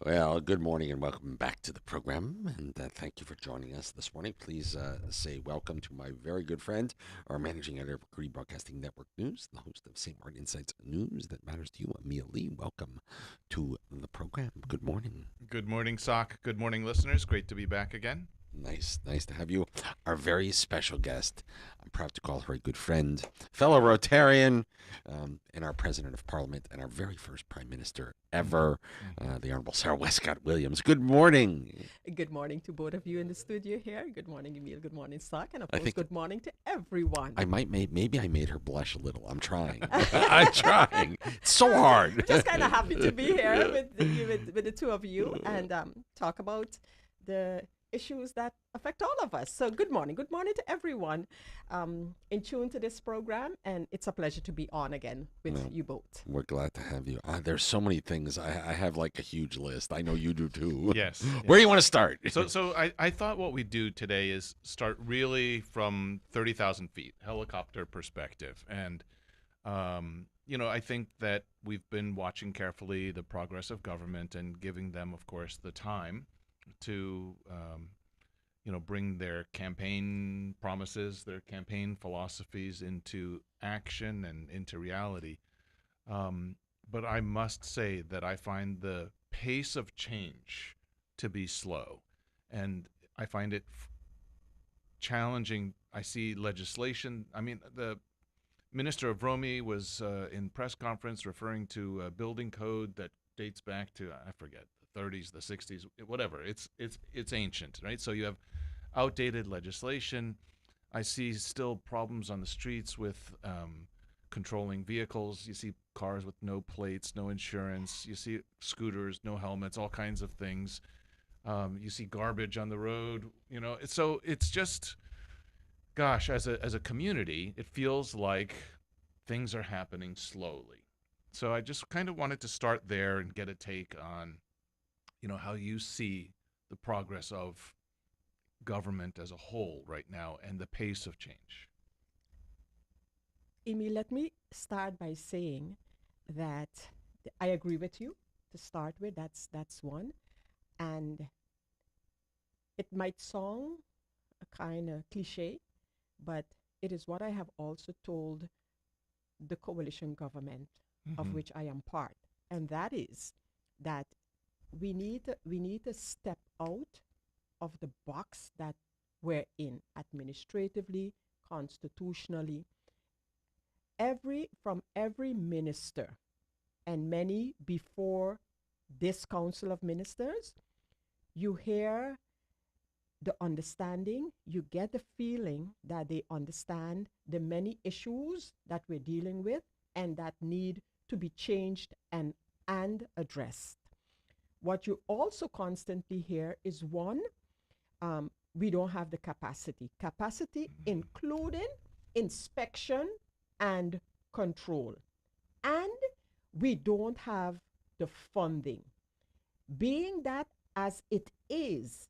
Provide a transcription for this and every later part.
Well, good morning and welcome back to the program. And thank you for joining us this morning. Please say welcome to my very good friend, our managing editor of Green Broadcasting Network News, the host of St. Martin Insights News that matters to you, Emil Lee. Welcome to the program. Good morning. Good morning, Sock. Good morning, listeners. Great to be back again. Nice to have you. Our very special guest, I'm proud to call her a good friend, fellow Rotarian, and our president of Parliament, and our very first prime minister ever, the Honorable Sarah Wescot Williams. Good morning. Good morning to both of you in the studio here. Good morning, Emil. Good morning, Sock. And of I course, think good morning to everyone. I maybe I made her blush a little. I'm trying. I'm trying. It's so hard. Just kind of happy to be here with the two of you and talk about the issues that affect all of us. So good morning to everyone in tune to this program, and it's a pleasure to be on again with you both. We're glad to have you. There's so many things. I have like a huge list. I know you do too. Yes. Where do you want to start? So I thought what we'd do today is start really from 30,000 feet, helicopter perspective. And, I think that we've been watching carefully the progress of government and giving them, of course, the time to bring their campaign promises, their campaign philosophies into action and into reality. But I must say that I find the pace of change to be slow, and I find it challenging. I see legislation. I mean, the Minister of Romy was in press conference referring to a building code that dates back to, I forget, the 30s, the 60s, whatever. It's ancient, right? So you have outdated legislation. I see still problems on the streets with controlling vehicles. You see cars with no plates, no insurance. You see scooters, no helmets, all kinds of things. You see garbage on the road. So it's just, gosh, as a community, it feels like things are happening slowly. So I just kind of wanted to start there and get a take on, how you see the progress of government as a whole right now and the pace of change. Amy, let me start by saying that I agree with you to start with. That's one. And it might sound a kind of cliche, but it is what I have also told the coalition government of which I am part. And that is that we need to step out of the box that we're in administratively, constitutionally. From every minister and many before this Council of Ministers, you hear the understanding, you get the feeling that they understand the many issues that we're dealing with and that need to be changed and addressed. What you also constantly hear is one, we don't have the capacity including inspection and control, and we don't have the funding. Being that as it is,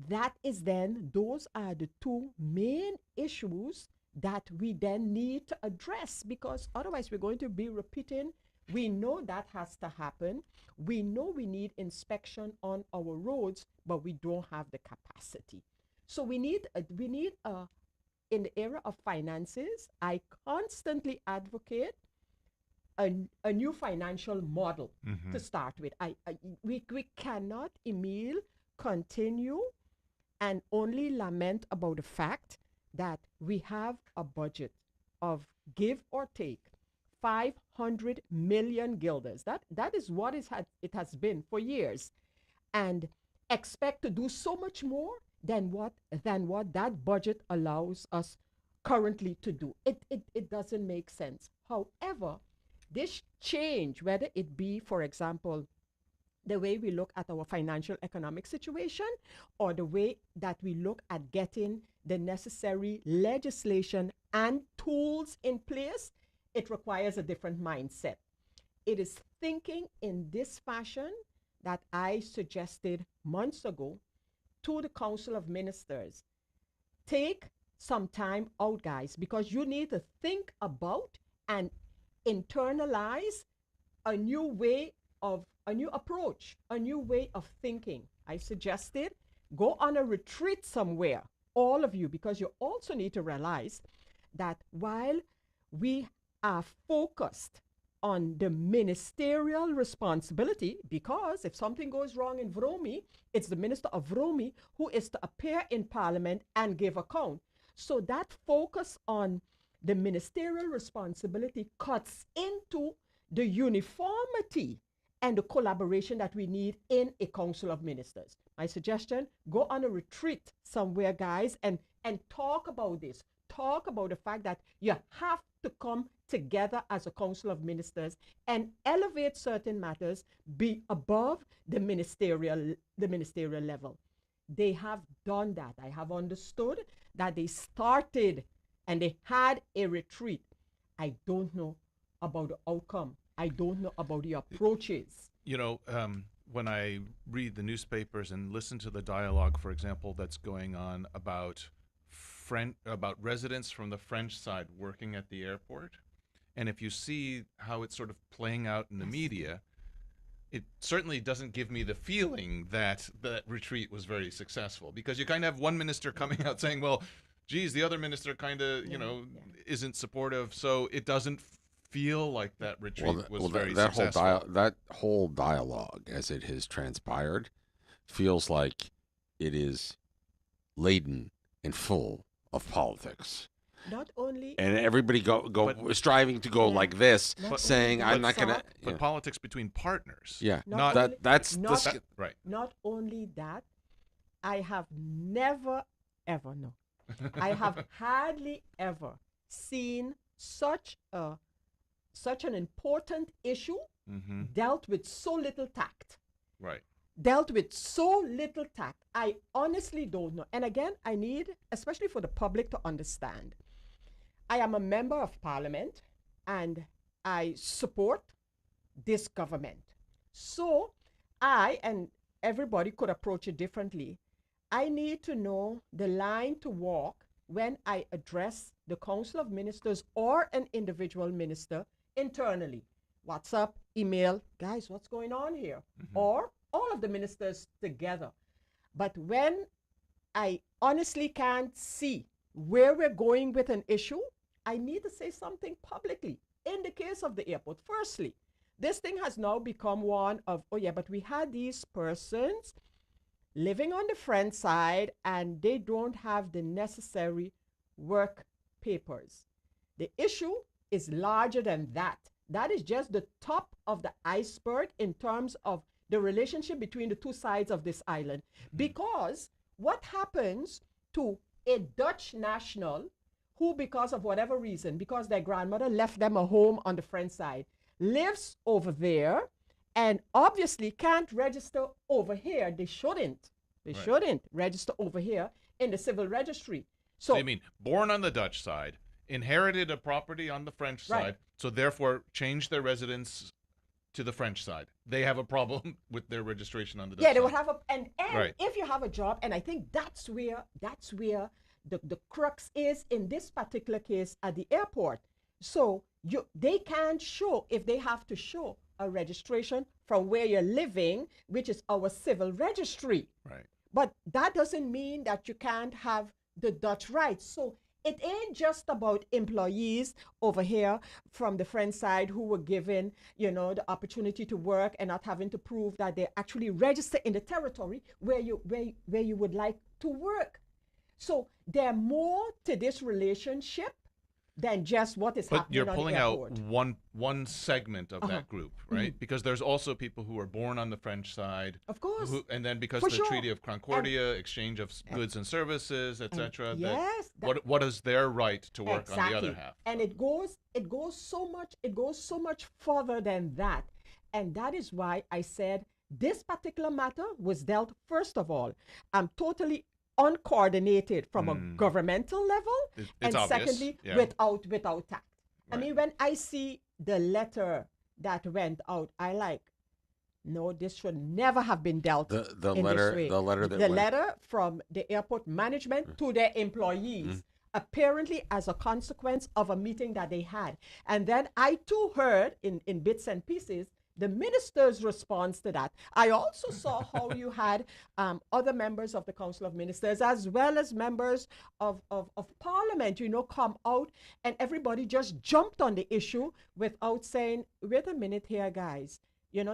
those are the two main issues that we then need to address, because otherwise we're going to be repeating. We know that has to happen. We know we need inspection on our roads, but we don't have the capacity. So we need in the area of finances, I constantly advocate a new financial model to start with. We cannot, Emil, continue and only lament about the fact that we have a budget of, give or take, 500 million guilders. That is what it has been for years, and expect to do so much more than what that budget allows us currently to do. It doesn't make sense. However, this change, whether it be, for example, the way we look at our financial economic situation, or the way that we look at getting the necessary legislation and tools in place, it requires a different mindset. It is thinking in this fashion that I suggested months ago to the Council of Ministers. Take some time out, guys, because you need to think about and internalize a new way of a new approach, a new way of thinking. I suggested go on a retreat somewhere, all of you, because you also need to realize that while we are focused on the ministerial responsibility, because if something goes wrong in Vromi, it's the minister of Vromi who is to appear in Parliament and give account. So that focus on the ministerial responsibility cuts into the uniformity and the collaboration that we need in a council of ministers. My suggestion, go on a retreat somewhere, guys, and talk about this. Talk about the fact that you have to come together as a council of ministers and elevate certain matters be above the ministerial level. They have done that. I have understood that they started and they had a retreat. I don't know about the outcome. I don't know about the approaches. You know, when I read the newspapers and listen to the dialogue, for example, that's going on about residents from the French side working at the airport, and if you see how it's sort of playing out in the media, it certainly doesn't give me the feeling that that retreat was very successful, because you kind of have one minister coming out saying, well, geez, the other minister kind of, isn't supportive, so it doesn't feel like that retreat was very successful. That whole dialogue, as it has transpired, feels like it is laden and full of politics. Not only and everybody striving to go like this, saying I'm not gonna. But politics between partners. Yeah, that's right. Not only that, I have never ever I have hardly ever seen such an important issue dealt with so little tact. Right. Dealt with so little tact. I honestly don't know. And again, I need, especially for the public to understand, I am a member of Parliament and I support this government. So I, and everybody could approach it differently, I need to know the line to walk when I address the Council of Ministers or an individual minister internally. WhatsApp, email, guys, what's going on here? Or all of the ministers together. But when I honestly can't see where we're going with an issue, I need to say something publicly. In the case of the airport, firstly, this thing has now become one of, oh yeah, but we had these persons living on the French side and they don't have the necessary work papers. The issue is larger than that. That is just the top of the iceberg in terms of the relationship between the two sides of this island. Because what happens to a Dutch national who, because of whatever reason, because their grandmother left them a home on the French side, lives over there and obviously can't register over here? They shouldn't. They shouldn't register over here in the civil registry. So you mean born on the Dutch side, inherited a property on the French side, so therefore changed their residence to the French side. They have a problem with their registration on the Dutch side. Yeah, they would have and if you have a job, and I think that's where the crux is in this particular case at the airport. So they can't show, if they have to show a registration from where you're living, which is our civil registry. Right. But that doesn't mean that you can't have the Dutch rights. So it ain't just about employees over here from the French side who were given, the opportunity to work and not having to prove that they actually register in the territory where you would like to work. So there are more to this relationship than just what is happening on the airport. But you're pulling out one segment of that group, right? Because there's also people who are born on the French side. Of course. And then because of the Treaty of Concordia, exchange of goods and services, etc. Yes. What is their right to work on the other half? And it goes so much further than that. And that is why I said this particular matter was dealt, first of all, totally uncoordinated from a governmental level, and obvious. Secondly, without tact. Right. I mean, when I see the letter that went out, no, this should never have been dealt in this way. The letter from the airport management to their employees, apparently as a consequence of a meeting that they had. And then I too heard in bits and pieces the minister's response to that. I also saw how you had other members of the Council of Ministers, as well as members of Parliament, come out, and everybody just jumped on the issue without saying, wait a minute here, guys.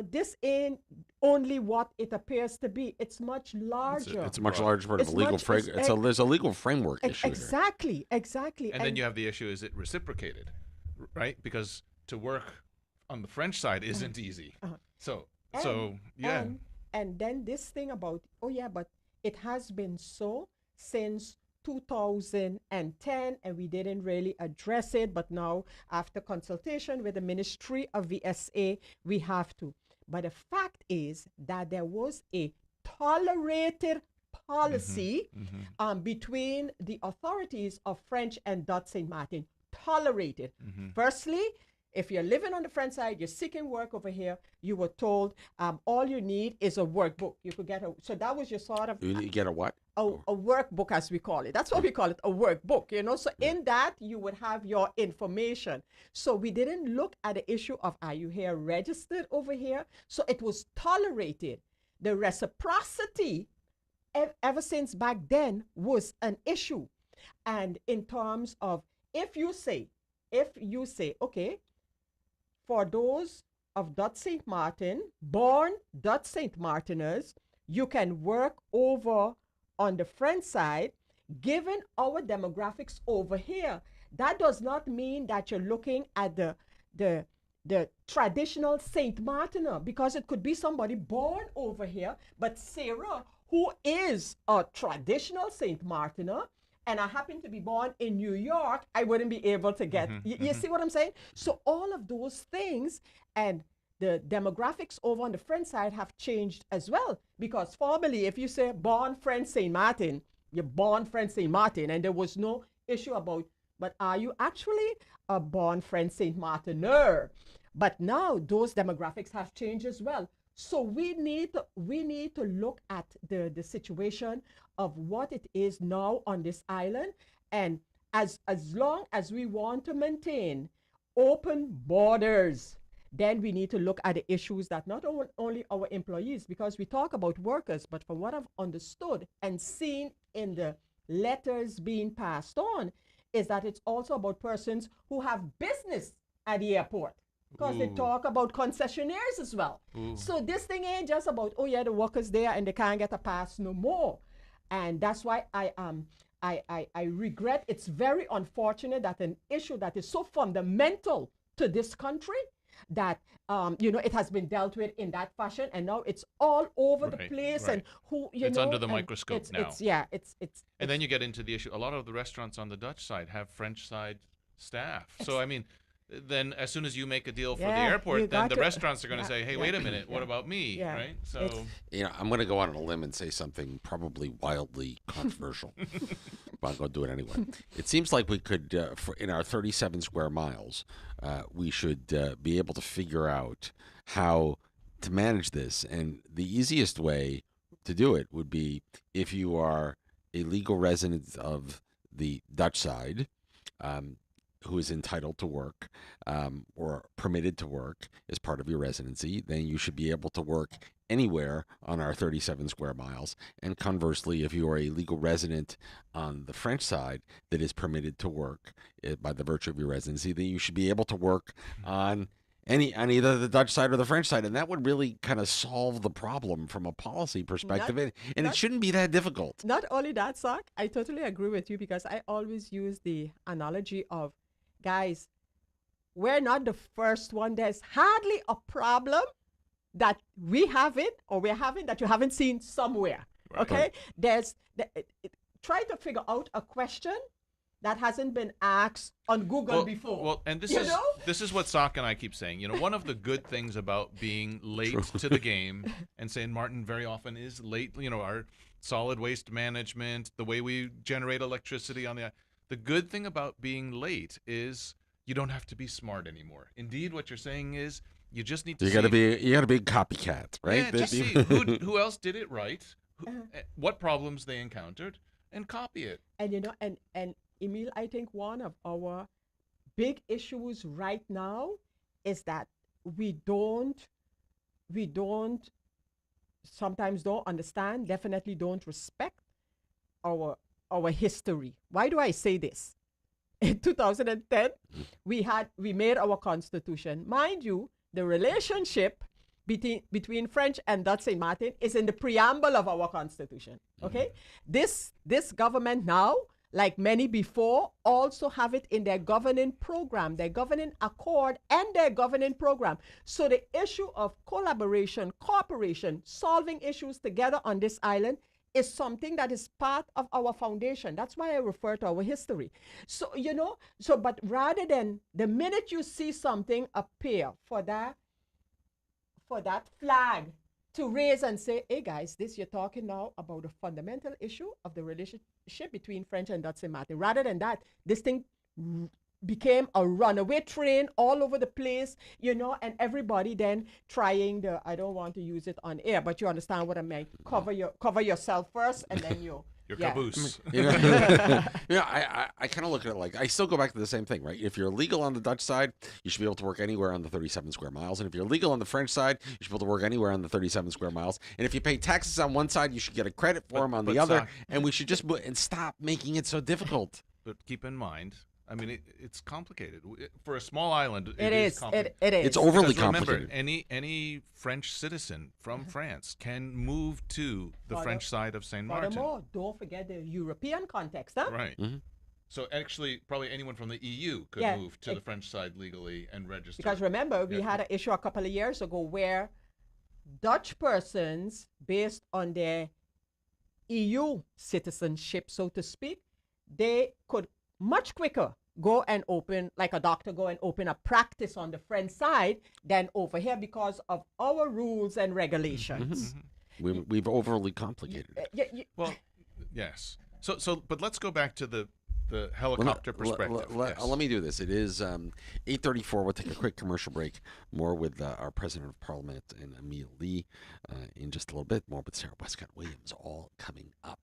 This ain't only what it appears to be. It's much larger. It's a much larger part of a legal framework. There's a legal framework issue Exactly. And then you have the issue: is it reciprocated, right? Because to work on the French side isn't easy. So yeah. And then this thing about, but it has been so since 2010, and we didn't really address it, but now after consultation with the Ministry of VSA, we have to. But the fact is that there was a tolerated policy between the authorities of French and Dutch St. Martin. Tolerated. Firstly, if you're living on the French side, you're seeking work over here, you were told all you need is a workbook. You could get so that was your sort of... You get a what? A workbook, as we call it. That's what we call it, a workbook, So in that, you would have your information. So we didn't look at the issue of, are you here registered over here? So it was tolerated. The reciprocity, ever since back then, was an issue. And in terms of, if you say, okay, for those of Dutch St. Martin, born Dutch St. Martiners, you can work over on the French side, given our demographics over here. That does not mean that you're looking at the traditional St. Martiner, because it could be somebody born over here, but Sarah, who is a traditional St. Martiner, and I happen to be born in New York, I wouldn't be able to get, you see what I'm saying? So all of those things, and the demographics over on the French side have changed as well. Because formerly, if you say born French St. Martin, you're born French St. Martin, and there was no issue about, but are you actually a born French St. Martiner? But now those demographics have changed as well. So we need to look at the situation of what it is now on this island. And as long as we want to maintain open borders, then we need to look at the issues that not only our employees, because we talk about workers, but from what I've understood and seen in the letters being passed on, is that it's also about persons who have business at the airport. Because they talk about concessionaires as well. So this thing ain't just about, the workers there and they can't get a pass no more. And that's why I regret, it's very unfortunate that an issue that is so fundamental to this country, that it has been dealt with in that fashion, and now it's all over the place. And it's under the microscope now. It's and then you get into the issue. A lot of the restaurants on the Dutch side have French side staff. So I mean, then as soon as you make a deal for the airport, then the restaurants are going to say, hey, wait a minute, what about me? Right? So I'm going to go out on a limb and say something probably wildly controversial, but I'm going to do it anyway. It seems like we could, in our 37 square miles, we should be able to figure out how to manage this. And the easiest way to do it would be if you are a legal resident of the Dutch side, who is entitled to work or permitted to work as part of your residency, then you should be able to work anywhere on our 37 square miles. And conversely, if you are a legal resident on the French side that is permitted to work by the virtue of your residency, then you should be able to work on either the Dutch side or the French side. And that would really kind of solve the problem from a policy perspective. And it shouldn't be that difficult. Not only that, Zach, I totally agree with you, because I always use the analogy of, guys, we're not the first one. There's hardly a problem that we haven't or we're having that you haven't seen somewhere. Right. Okay? Try to figure out a question that hasn't been asked on Google before. Well, and this is what Sak and I keep saying. One of the good things about being late to the game, and St. Martin very often is late, our solid waste management, the way we generate electricity on the good thing about being late is you don't have to be smart anymore. Indeed, what you're saying is you just need to you got to be a copycat, right? Yeah, just see who else did it right, what problems they encountered, and copy it. And and Emil, I think one of our big issues right now is that we don't we don't sometimes don't understand, definitely don't respect our our history. Why do I say this? In 2010, we made our constitution. Mind you, the relationship between French and Dutch Saint Martin is in the preamble of our constitution. Okay, this government now, like many before, also have it in their governing program, their governing accord, and their governing program. So the issue of collaboration, cooperation, solving issues together on this island is something that is part of our foundation. That's why I refer to our history. So, but rather than the minute you see something appear for that flag to raise and say, hey guys, this you're talking now about a fundamental issue of the relationship between French and Dutch Saint Martin. Rather than that, this thing became a runaway train all over the place, and everybody then trying I don't want to use it on air, but you understand what I mean. Cover yourself first, and then Your yeah. caboose. I kind of look at it like I still go back to the same thing, right? If you're legal on the Dutch side, you should be able to work anywhere on the 37 square miles, and if you're legal on the French side, you should be able to work anywhere on the 37 square miles. And if you pay taxes on one side, you should get a credit for them on the other, and we should just and stop making it so difficult. But keep in mind, I mean, it's complicated. For a small island, It is. complicated. It is. It's overly Because remember, complicated. any French citizen from France can move to the French side of Saint Martin. Furthermore, don't forget the European context, huh? Right. So actually, probably anyone from the EU could move to the French side legally and register. Because remember, we had an issue a couple of years ago where Dutch persons, based on their EU citizenship, so to speak, they could much quicker go and open, like a doctor, go and open a practice on the French side than over here because of our rules and regulations. We've overly complicated it. Well, yes. So, but let's go back to the helicopter perspective. Let me do this. It is 8:34. We'll take a quick commercial break. More with our president of Parliament and Emil Lee in just a little bit. More with Sarah Wescot Williams, all coming up.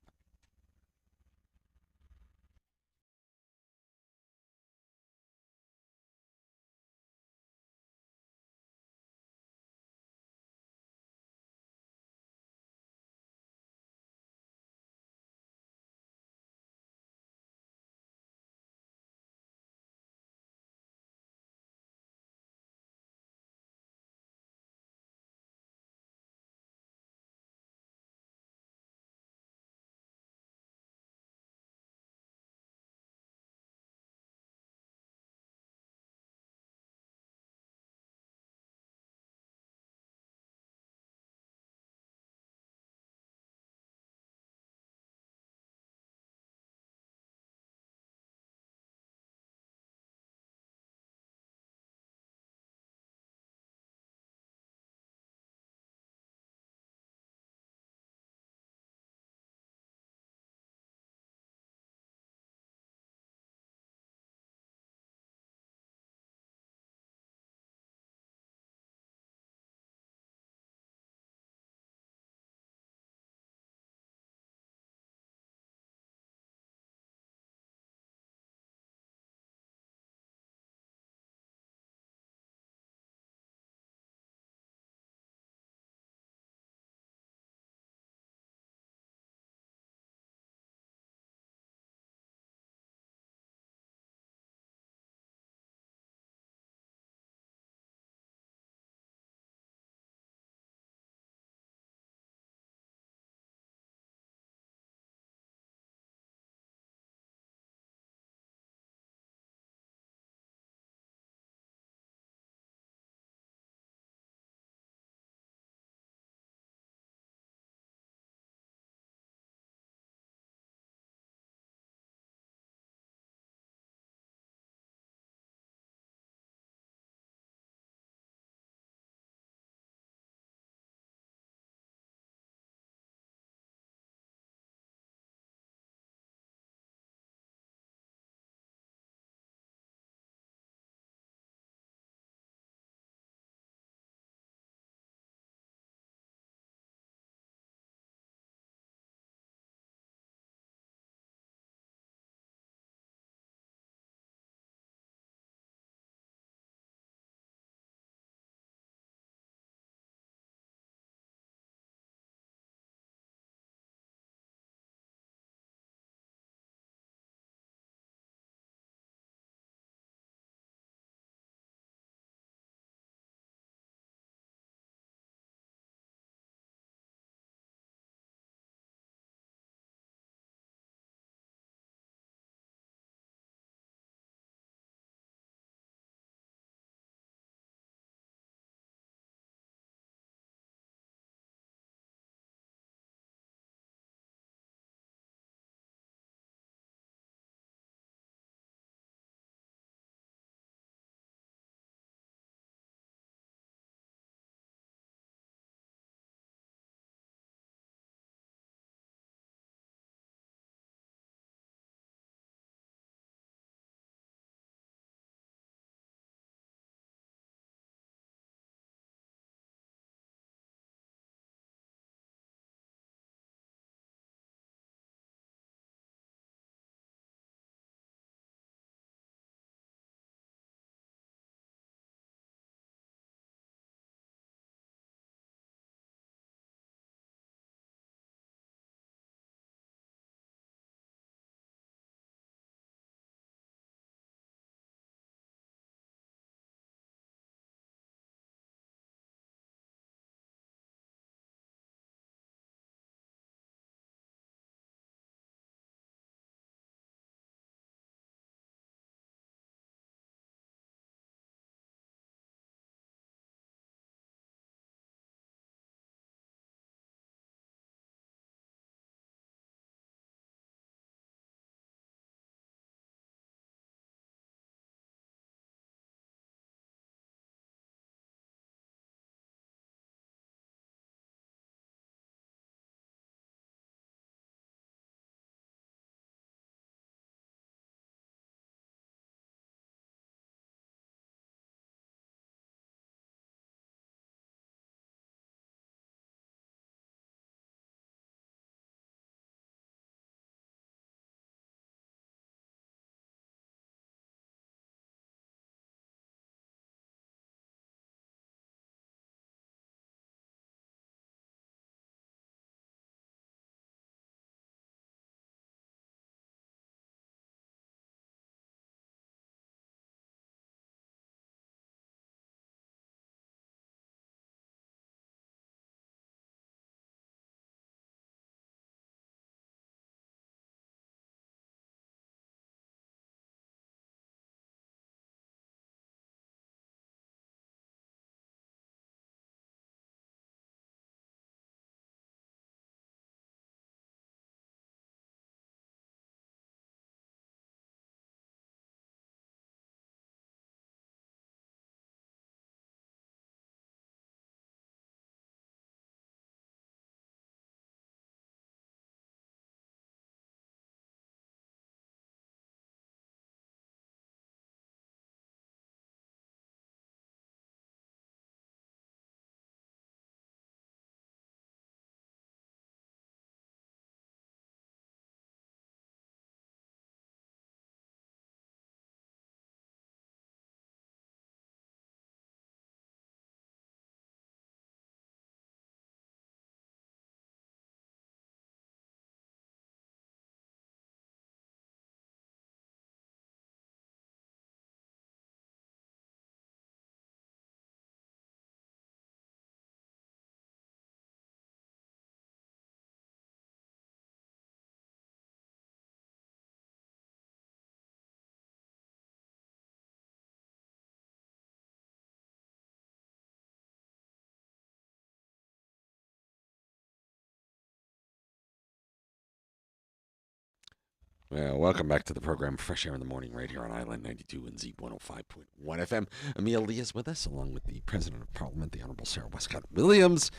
Well, welcome back to the program, Fresh Air in the Morning, right here on Island 92 and Z 105.1 FM. Emil is with us, along with the President of Parliament, the Honorable Sarah Wescot Williams.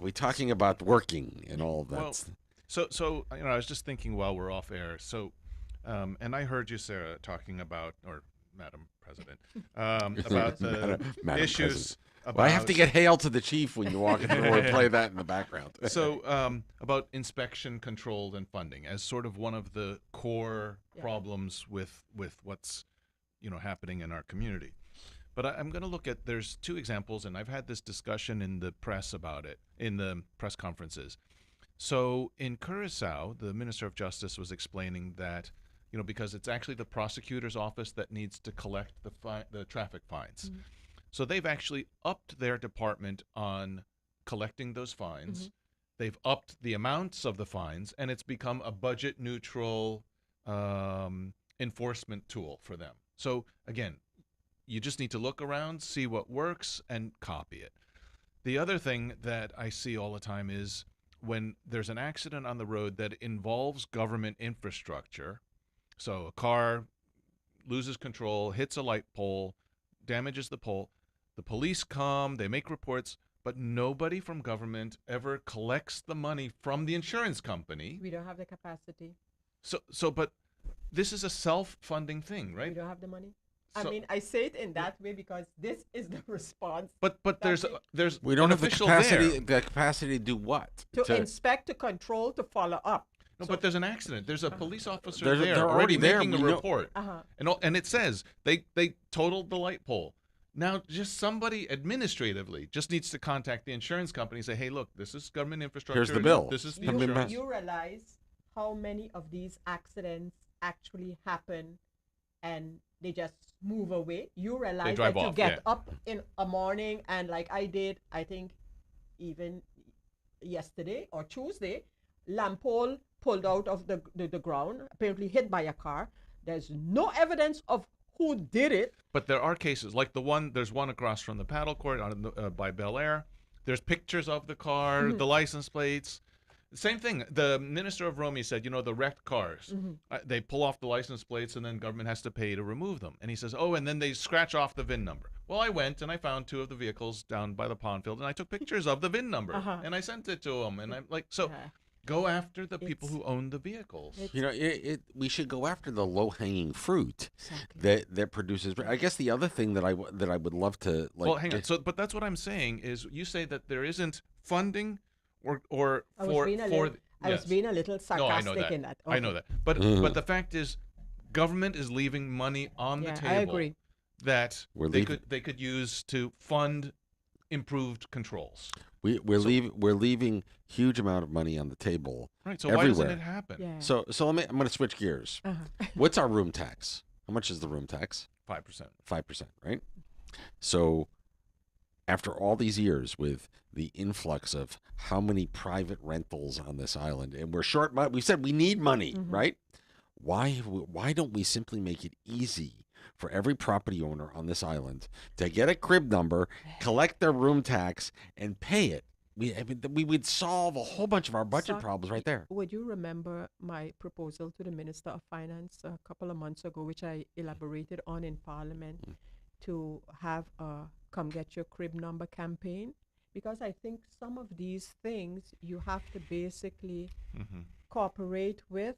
We're talking about working and all of that. Well, so I was just thinking while we're off air. So, and I heard you, Sarah, talking about, or Madam President, about the Madam issues. President. Well, I have to get hail to the chief when you walk in the door and play that in the background. So, about inspection, control, and funding as sort of one of the core problems with what's happening in our community. But I'm going to look at, there's two examples, and I've had this discussion in the press about it, in the press conferences. So in Curacao, the Minister of Justice was explaining that, because it's actually the prosecutor's office that needs to collect the traffic fines. Mm-hmm. So they've actually upped their department on collecting those fines. Mm-hmm. They've upped the amounts of the fines, and it's become a budget-neutral enforcement tool for them. So again, you just need to look around, see what works, and copy it. The other thing that I see all the time is when there's an accident on the road that involves government infrastructure, so a car loses control, hits a light pole, damages the pole, the police come, they make reports, but nobody from government ever collects the money from the insurance company. We don't have the capacity. But this is a self-funding thing, right? We don't have the money. I mean, I say it in that way because this is the response. But there's we don't have the capacity. There. The capacity to do what? To inspect, to control, to follow up. No, but there's an accident. There's a police officer they're there already there. Making a report, and it says they totaled the light pole. Now, just somebody administratively just needs to contact the insurance company and say, "Hey, look, this is government infrastructure. Here's the bill. This is the insurance." You realize how many of these accidents actually happen, and they just move away. You realize that you get up in a morning, and like I did, I think even yesterday or Tuesday, lamp pole pulled out of the ground, apparently hit by a car. There's no evidence of who did it. But there are cases like there's one across from the paddle court by Bel Air. There's pictures of the car, the license plates. Same thing. The Minister of Romy said, the wrecked cars, they pull off the license plates and then government has to pay to remove them. And he says, and then they scratch off the VIN number. Well, I went and I found two of the vehicles down by the pond field and I took pictures of the VIN number and I sent it to them. And I'm like, go after the people who own the vehicles. We should go after the low-hanging fruit that produces. I guess the other thing that I would love to like. Well, hang on. But that's what I'm saying is you say that there isn't funding. I was being a little sarcastic in that. Okay. I know that. But the fact is, government is leaving money on the table. I agree. That they could use to fund improved controls. We're leaving huge amount of money on the table. Right. So everywhere. Why doesn't it happen? Yeah. So I'm going to switch gears. What's our room tax? How much is the room tax? 5%. 5%, right? So after all these years with the influx of how many private rentals on this island, and we're short money, we said we need money, right? Why don't we simply make it easy for every property owner on this island to get a crib number, collect their room tax, and pay it? We would solve a whole bunch of our budget problems right there. Would you remember my proposal to the Minister of Finance a couple of months ago, which I elaborated on in Parliament, to have a Come Get Your Crib Number campaign? Because I think some of these things you have to basically cooperate with,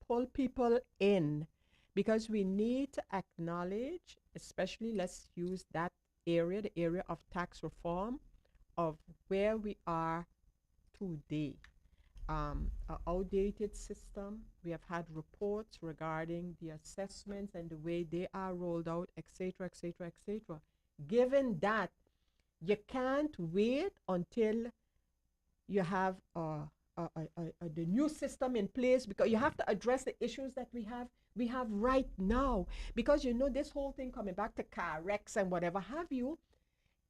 pull people in, because we need to acknowledge, especially let's use that area, the area of tax reform, of where we are today. An outdated system. We have had reports regarding the assessments and the way they are rolled out, etc., etc., etc. Given that, you can't wait until you have the new system in place, because you have to address the issues that we have right now. Because this whole thing coming back to car wrecks and whatever have you,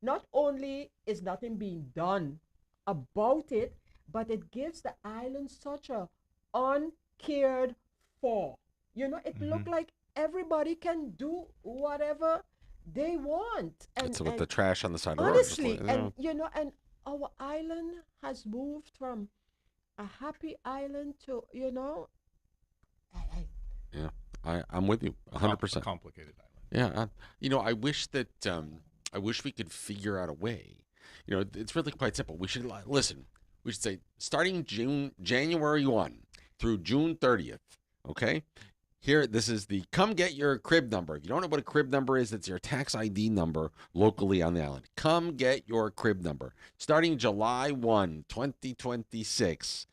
not only is nothing being done about it, but it gives the island such a uncared for. It look like everybody can do whatever they want. And with the trash on the side of the road. Honestly, and our island has moved from a happy island to, Yeah, I'm with you A 100%. complicated island. Yeah, I wish that I wish we could figure out a way. It's really quite simple. We should listen. We should say starting January 1 through June 30th. Okay, here, this is the come get your crib number. If you don't know what a crib number is, it's your tax ID number locally on the island. Come get your crib number. Starting July 1, 2026,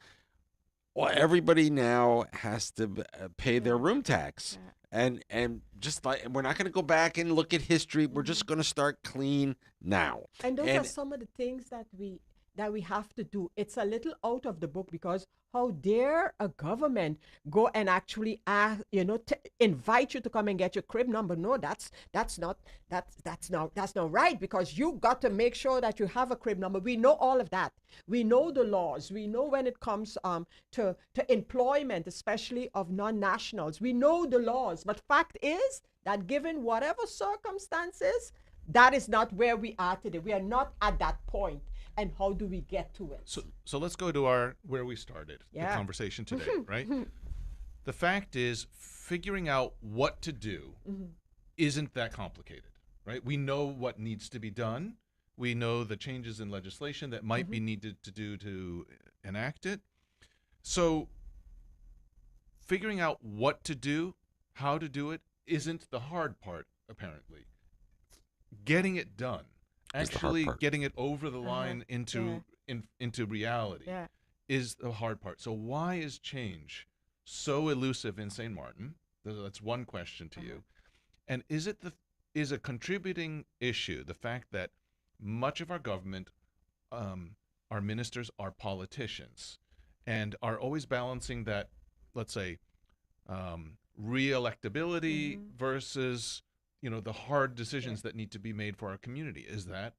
well, everybody now has to pay their Yeah. room tax. Yeah. And just like we're not going to go back and look at history. We're just going to start clean now. And those are And some of the things that we have to do. It's a little out of the book because how dare a government go and actually ask, invite you to come and get your crib number? No, that's not right, because you got to make sure that you have a crib number. We know all of that. We know the laws. We know when it comes to employment, especially of non-nationals. We know the laws. But fact is that given whatever circumstances, that is not where we are today. We are not at that point. And how do we get to it? So let's go to where we started the Yeah. conversation today, right? The fact is, figuring out what to do isn't that complicated, right? We know what needs to be done. We know the changes in legislation that might be needed to do to enact it. So figuring out what to do, how to do it, isn't the hard part, apparently. Getting it done, Is the hard actually part. getting it over the line into reality Yeah. is the hard part. So why is change so elusive in St. Martin? That's one question to you. And is a contributing issue the fact that much of our government, our ministers are politicians and are always balancing that, let's say, re-electability versus the hard decisions that need to be made for our community? Is that,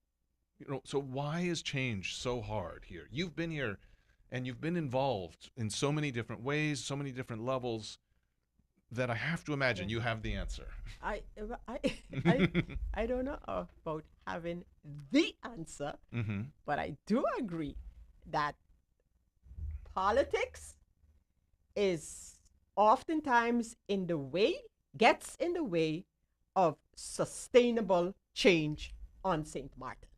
so why is change so hard here? You've been here and you've been involved in so many different ways, so many different levels, that I have to imagine you have the answer. I, I, I don't know about having the answer, but I do agree that politics is oftentimes gets in the way of sustainable change on St. Martin.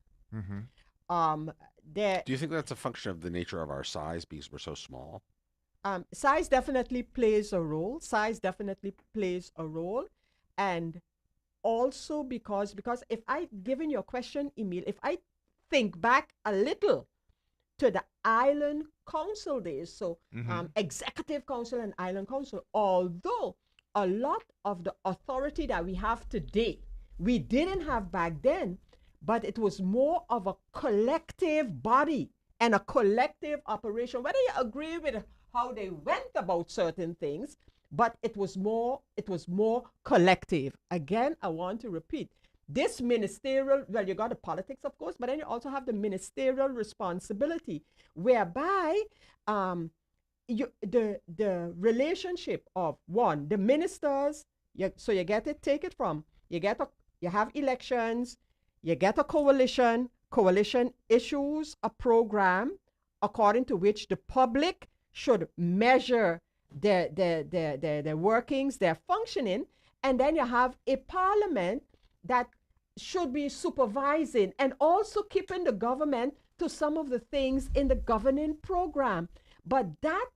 There, do you think that's a function of the nature of our size because we're so small? size definitely plays a role. And also because if I, given your question, Emil, if I think back a little to the Island Council days, so Executive Council and Island Council, although a lot of the authority that we have today, we didn't have back then, but it was more of a collective body and a collective operation. Whether you agree with how they went about certain things, but it was more collective. Again, I want to repeat, this ministerial, well, you got the politics, of course, but then you also have the ministerial responsibility, whereby the relationship of one, the ministers, so you get it, take it from, you have elections, you get a coalition issues a program according to which the public should measure their workings, their functioning, and then you have a parliament that should be supervising and also keeping the government to some of the things in the governing program. But that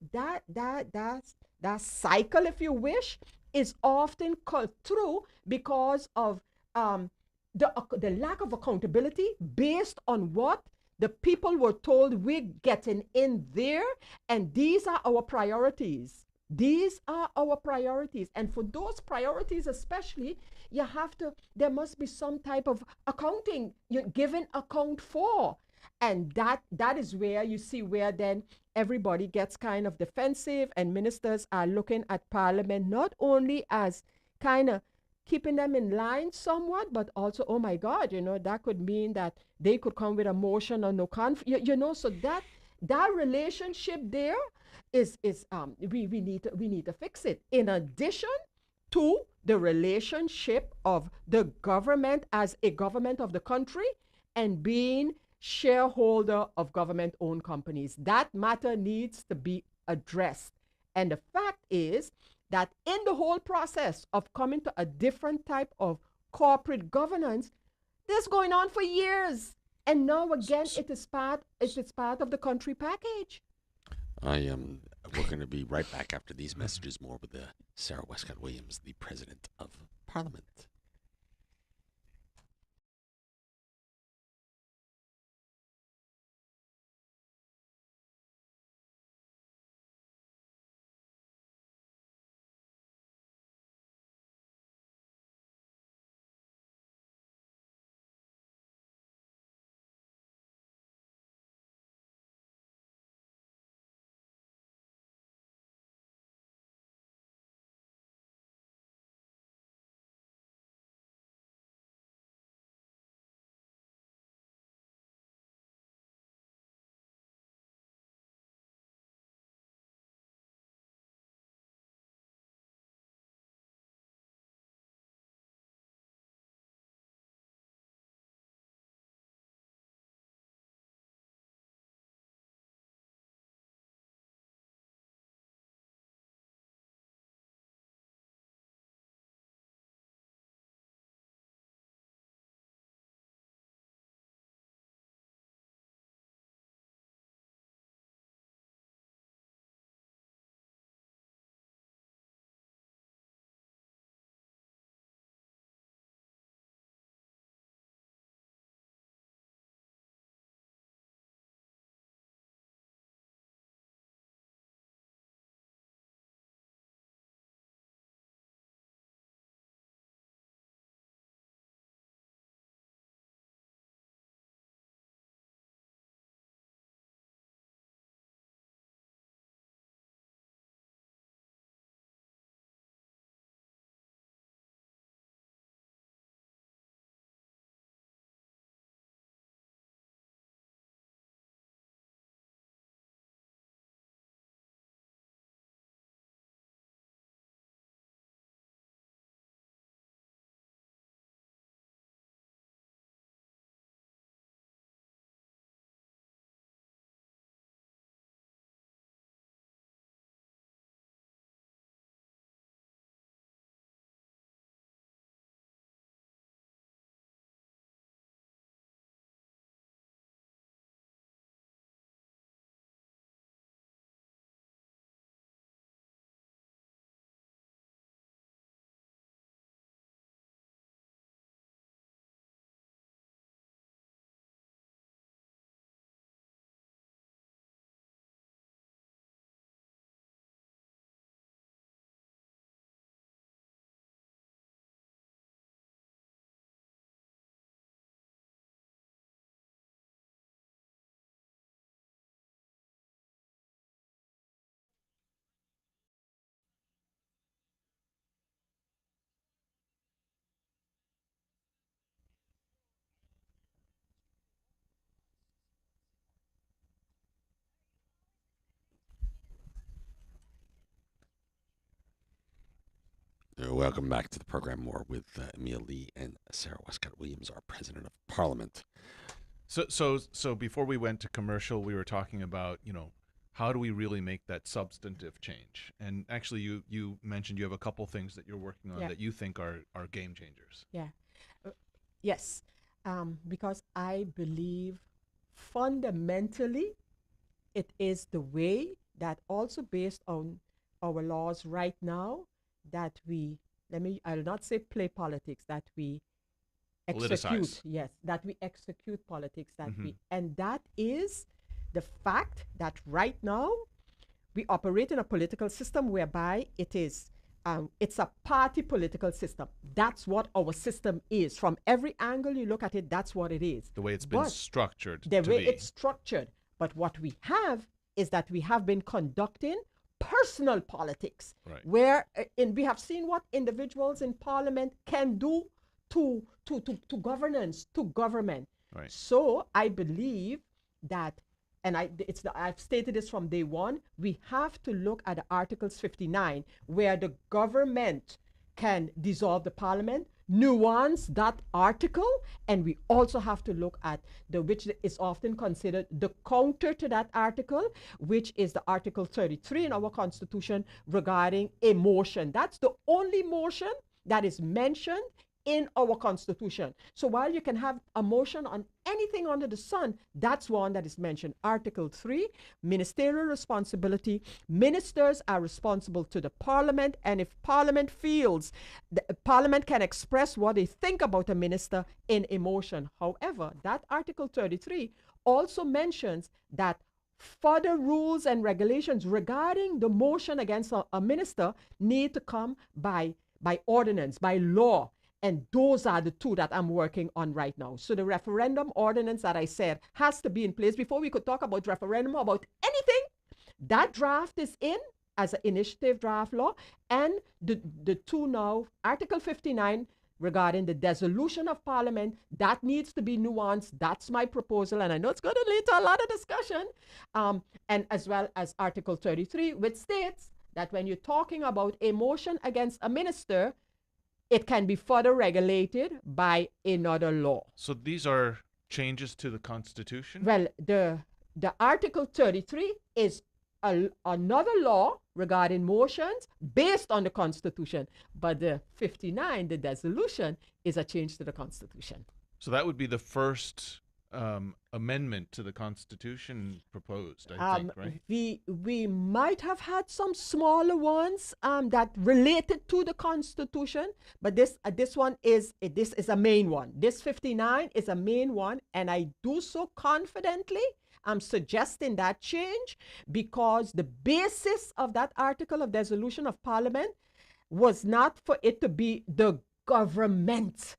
cycle, if you wish, is often cut through because of the lack of accountability based on what the people were told we're getting in there, and these are our priorities. And for those priorities especially, there must be some type of accounting you're given account for. And that is where you see where then everybody gets kind of defensive, and ministers are looking at Parliament not only as kind of keeping them in line somewhat, but also, oh my God, that could mean that they could come with a motion or no so that relationship there is we need to fix it. In addition to the relationship of the government as a government of the country and being shareholder of government-owned companies, that matter needs to be addressed. And the fact is that in the whole process of coming to a different type of corporate governance, this going on for years. And now again, it is part of the country package. I am. We're going to be right back after these messages. More with Sarah Wescot Williams, the President of Parliament. Welcome back to the program. More with Emil Lee and Sarah Wescott Williams, our President of Parliament. So before we went to commercial, we were talking about, how do we really make that substantive change? And actually, you mentioned you have a couple things that you're working on that you think are game changers. Yeah. Yes. Because I believe fundamentally it is the way that also based on our laws right now that I'll not say play politics, that we execute, Politicize. yes, that we execute politics, and that is the fact that right now we operate in a political system whereby it's a party political system. That's what our system is. From every angle you look at it, that's what it is. The way it's been structured. The way it's structured. But what we have is that we have been conducting personal politics, where we have seen what individuals in Parliament can do to governance, to government. Right. So I believe that, and I've stated this from day one, we have to look at Articles 59, where the government can dissolve the Parliament. nuance that article, and we also have to look at which is often considered the counter to that article, which is the Article 33 in our Constitution regarding a motion. That's the only motion that is mentioned in our Constitution. So while you can have a motion on anything under the sun, that's one that is mentioned. Article 3, ministerial responsibility. Ministers are responsible to the Parliament, and if Parliament feels, Parliament can express what they think about a minister in a motion. However, that Article 33 also mentions that further rules and regulations regarding the motion against a minister need to come by ordinance, by law. And those are the two that I'm working on right now. So the referendum ordinance that I said has to be in place before we could talk about referendum about anything. That draft is in as an initiative draft law. And the two now, Article 59 regarding the dissolution of Parliament, that needs to be nuanced. That's my proposal. And I know it's going to lead to a lot of discussion. And as well as Article 33, which states that when you're talking about a motion against a minister, it can be further regulated by another law. So these are changes to the Constitution? Well, the Article 33 is another law regarding motions based on the Constitution. But the 59, the dissolution, is a change to the Constitution. So that would be the first amendment to the Constitution proposed, I think, right? We might have had some smaller ones that related to the Constitution, but this one is a main one. This 59 is a main one, and I do so confidently. I'm suggesting that change because the basis of that article of dissolution of Parliament was not for it to be the government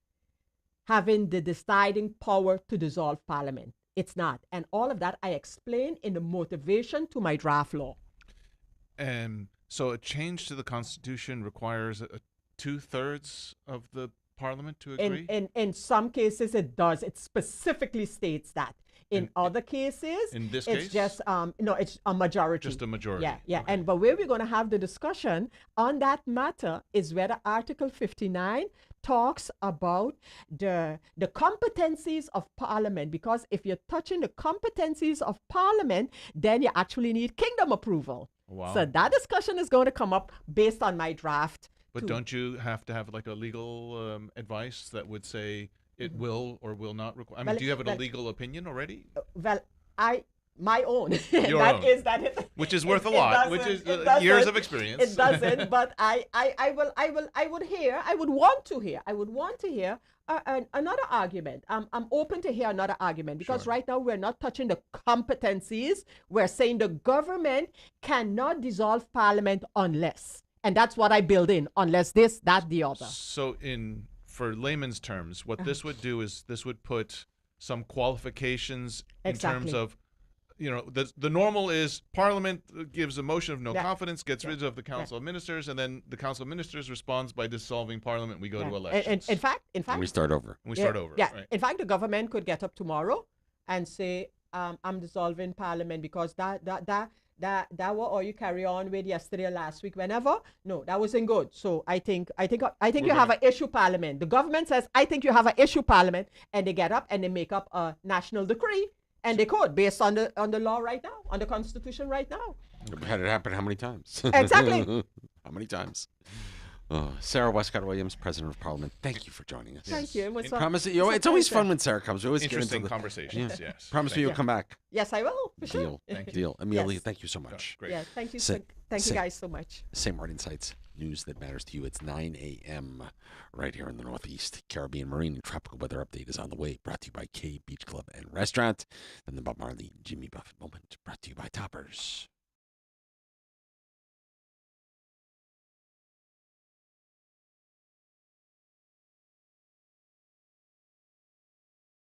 having the deciding power to dissolve Parliament. It's not. And all of that I explain in the motivation to my draft law. So a change to the Constitution requires 2/3 of the Parliament to agree? In some cases it does. It specifically states that. In other cases, in this it's case? just it's a majority. Just a majority. Yeah. Okay. But where we're going to have the discussion on that matter is whether Article 59 talks about the competencies of Parliament, because if you're touching the competencies of Parliament, then you actually need kingdom approval. Wow. So that discussion is going to come up based on my draft. But don't you have to have like a legal advice that would say it will or will not require? I mean, do you have a legal opinion already? Well, my own. Your that own. is that it, Which is worth a lot, which is years of experience. It doesn't, but I would want to hear another argument. I'm open to hear another argument because Sure. right now we're not touching the competencies. We're saying the government cannot dissolve Parliament unless, and that's what I build in, unless this, that, the other. So for layman's terms, what this would do is this would put some qualifications in terms Exactly. of, the normal is Parliament gives a motion of no Yeah. confidence, gets rid of the Council of Ministers, and then the Council of Ministers responds by dissolving Parliament. We go to elections. In fact, And we start over. we start over. Yeah. Right? In fact, the government could get up tomorrow and say, I'm dissolving Parliament because that what you carry on with yesterday or last week, whenever. No, that wasn't good. So I think you have an issue Parliament. The government says, I think you have an issue Parliament, and they get up and they make up a national decree, and they could based on the law right now, on the Constitution right now. We've had it happen how many times? Exactly. How many times? Sarah Wescot Williams, President of Parliament, thank you for joining us. Thank you. It was Promise it's it's always pleasure. fun when Sarah comes. We always get into Interesting the conversations, yes. Promise me Thank you'll you. come back. Yes, I will. For sure. Deal. Thank you. Deal. Emil, Yes. thank you so much. Great. Yeah, thank you. Say- Thank you say- guys so much. St. Martin Sites, news that matters to you. It's 9 a.m. right here in the Northeast. Caribbean Marine and Tropical Weather Update is on the way, brought to you by K Beach Club and Restaurant. Then the Bob Marley Jimmy Buffett moment, brought to you by Toppers.